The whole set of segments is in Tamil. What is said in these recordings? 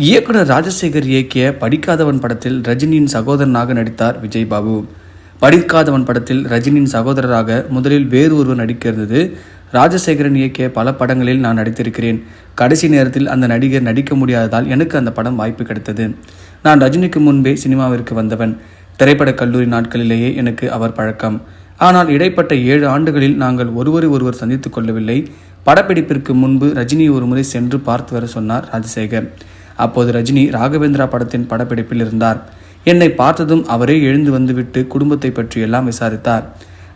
இயக்குனர் ராஜசேகர் இயக்கிய படிக்காதவன் படத்தில் ரஜினியின் சகோதரனாக நடித்தார் விஜய் பாபு. படிக்காதவன் படத்தில் ரஜினியின் சகோதரராக முதலில் வேறு ஒருவர் நடிக்க இருந்தது. ராஜசேகரன் இயக்கிய பல படங்களில் நான் நடித்திருக்கிறேன். கடைசி நேரத்தில் அந்த நடிகர் நடிக்க முடியாததால் எனக்கு அந்த படம் வாய்ப்பு கிடைத்தது. நான் ரஜினிக்கு முன்பே சினிமாவிற்கு வந்தவன். திரைப்பட கல்லூரி நாட்களிலேயே எனக்கு அவர் பழக்கம். ஆனால் இடைப்பட்ட 7 ஆண்டுகளில் நாங்கள் ஒருவரை ஒருவர் சந்தித்துக் கொள்ளவில்லை. படப்பிடிப்பிற்கு முன்பு ரஜினி ஒரு முறை சென்று பார்த்து வர சொன்னார் ராஜசேகர். அப்போது ரஜினி ராகவேந்திரா படத்தின் படப்பிடிப்பில் இருந்தார். என்னை பார்த்ததும் அவரே எழுந்து வந்துவிட்டு குடும்பத்தை பற்றி எல்லாம் விசாரித்தார்.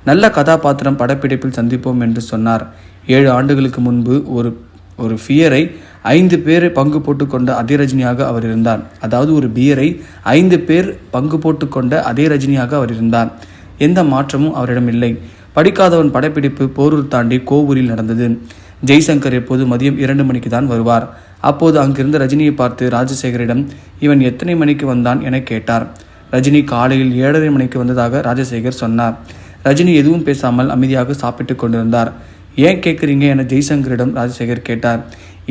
நல்ல கதாபாத்திரம், படப்பிடிப்பில் சந்திப்போம் என்று சொன்னார். 7 ஆண்டுகளுக்கு முன்பு ஒரு பியரை 5 பேர் பங்கு போட்டுக்கொண்ட அதே ரஜினியாக அவர் இருந்தார். அதாவது ஒரு பியரை 5 பேர் பங்கு போட்டுக்கொண்ட அதே ரஜினியாக அவர் இருந்தார். எந்த மாற்றமும் அவரிடம் இல்லை. படிக்காதவன் படப்பிடிப்பு போரூர் தாண்டி கோவூரில் நடந்தது. ஜெய்சங்கர் எப்போது மதியம் 2 மணிக்கு தான் வருவார். அப்போது அங்கிருந்த ரஜினியை பார்த்து ராஜசேகரிடம் இவன் எத்தனை மணிக்கு வந்தான் என கேட்டார். ரஜினி காலையில் 7:30 மணிக்கு வந்ததாக ராஜசேகர் சொன்னார். ரஜினி எதுவும் பேசாமல் அமைதியாக சாப்பிட்டு கொண்டிருந்தார். ஏன் கேட்குறீங்க என ஜெய்சங்கரிடம் ராஜசேகர் கேட்டார்.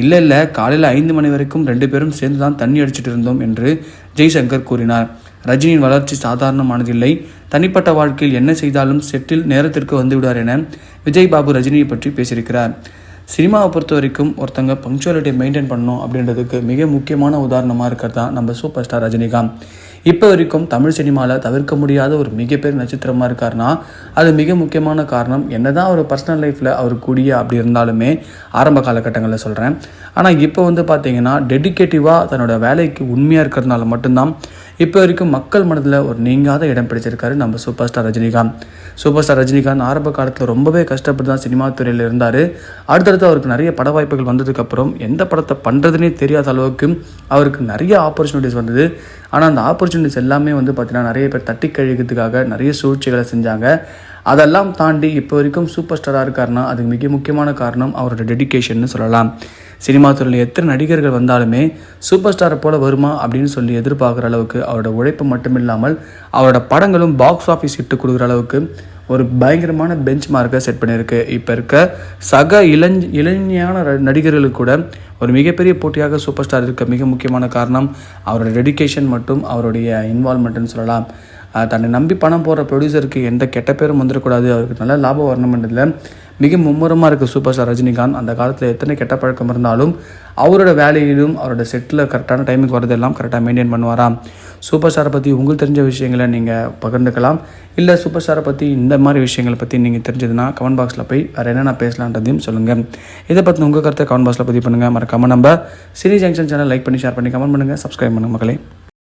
இல்லை காலையில் 5 மணி வரைக்கும் 2 பேரும் சேர்ந்து தான் தண்ணி அடிச்சிட்டு இருந்தோம் என்று ஜெய்சங்கர் கூறினார். ரஜினியின் வளர்ச்சி சாதாரணமானதில்லை. தனிப்பட்ட வாழ்க்கையில் என்ன செய்தாலும் செட்டில் நேரத்திற்கு வந்துவிடார் என விஜய் பாபு ரஜினியை பற்றி பேசியிருக்கிறார். சினிமாவை பொறுத்த வரைக்கும் ஒருத்தங்க பங்க்சுவாலிட்டியை மெயின்டைன் பண்ணணும் அப்படின்றதுக்கு மிக முக்கியமான உதாரணமாக இருக்கிறது தான் நம்ம சூப்பர் ஸ்டார் ரஜினிகாந்த். இப்போ வரைக்கும் தமிழ் சினிமாவில் தவிர்க்க முடியாத ஒரு மிகப்பெரிய நட்சத்திரமாக இருக்காருன்னா அது மிக முக்கியமான காரணம். என்னதான் அவர் பர்சனல் லைஃப்பில் அவர் கூடிய அப்படி இருந்தாலுமே ஆரம்ப காலகட்டங்களில் சொல்கிறேன். ஆனால் இப்போ பார்த்தீங்கன்னா டெடிகேட்டிவாக தன்னோட வேலைக்கு உண்மையாக இருக்கிறதுனால மட்டும்தான் இப்போ வரைக்கும் மக்கள் மனதில் ஒரு நீங்காத இடம் பிடிச்சிருக்காரு நம்ம super star Rajinikanth. Super star Rajinikanth ஆரம்ப காலத்தில் ரொம்பவே கஷ்டப்பட்டு தான் சினிமா துறையில் இருந்தார். அடுத்தடுத்து அவருக்கு நிறைய பட வாய்ப்புகள் வந்ததுக்கப்புறம் எந்த படத்தை பண்ணுறதுனே தெரியாத அளவுக்கு அவருக்கு நிறைய ஆப்பர்ச்சுனிட்டிஸ் வந்தது. ஆனால் அந்த ஆப்பர்ச்சுனிட்டிஸ் எல்லாமே பார்த்தீங்கன்னா நிறைய பேர் தட்டி கழிக்கிறதுக்காக நிறைய சூழ்ச்சிகளை செஞ்சாங்க. அதெல்லாம் தாண்டி இப்போ வரைக்கும் சூப்பர் ஸ்டாராக இருக்காருன்னா அதுக்கு மிக முக்கியமான காரணம் அவரோட டெடிகேஷன்னு சொல்லலாம். சினிமா துறையில் எத்தனை நடிகர்கள் வந்தாலுமே சூப்பர் ஸ்டாரை போல் வருமா அப்படின்னு சொல்லி எதிர்பார்க்குற அளவுக்கு அவரோட உழைப்பு மட்டும் இல்லாமல் அவரோட படங்களும் பாக்ஸ் ஆஃபீஸ் ஹிட்டு கொடுக்குற அளவுக்கு ஒரு பயங்கரமான பெஞ்ச் மார்க்கை செட் பண்ணியிருக்கு. இப்போ இருக்க சக இளைஞான நடிகர்களுக்கு கூட ஒரு மிகப்பெரிய போட்டியாக சூப்பர் ஸ்டார் இருக்க மிக முக்கியமான காரணம் அவரோட டெடிகேஷன் மற்றும் அவருடைய இன்வால்மெண்ட்டுன்னு சொல்லலாம். தன்னை நம்பி பணம் போடுற ப்ரொடியூசருக்கு எந்த கெட்ட பேரும் வந்துடக்கூடாது, அவருக்கு நல்ல லாபம் வரணும்ன்றதில் மிக மும்முரமாக இருக்குது சூப்பர் ஸ்டார் ரஜினிகாந்த். அந்த காலத்தில் எத்தனை கெட்ட பழக்கம் இருந்தாலும் அவரோட வேலையிலும் அவரோட செட்டில் கரெக்டான டைமுக்கு வரதெல்லாம் கரெக்டாக மெயின்டைன் பண்ணுவாராம். சூப்பர் ஸ்டாரை பற்றி உங்களுக்கு தெரிஞ்ச விஷயங்களை நீங்கள் பகிர்ந்துக்கலாம். இல்லை சூப்பர் ஸ்டாரை பற்றி இந்த மாதிரி விஷயங்களை பற்றி நீங்கள் தெரிஞ்சதுன்னா கமெண்ட் பாக்ஸில் போய் வேறு என்னென்ன பேசலான்றதையும் சொல்லுங்கள். இதை பற்றி உங்கள் கருத்தை கமெண்ட் பாக்ஸில் பதிவு பண்ணுங்கள். மறக்காமல் நம்ம சினி ஜங்ஷன் சேனல் லைக் பண்ணி ஷேர் பண்ணி கமெண்ட் பண்ணுங்கள், சப்ஸ்கிரைப் பண்ணுங்கள் மக்களே.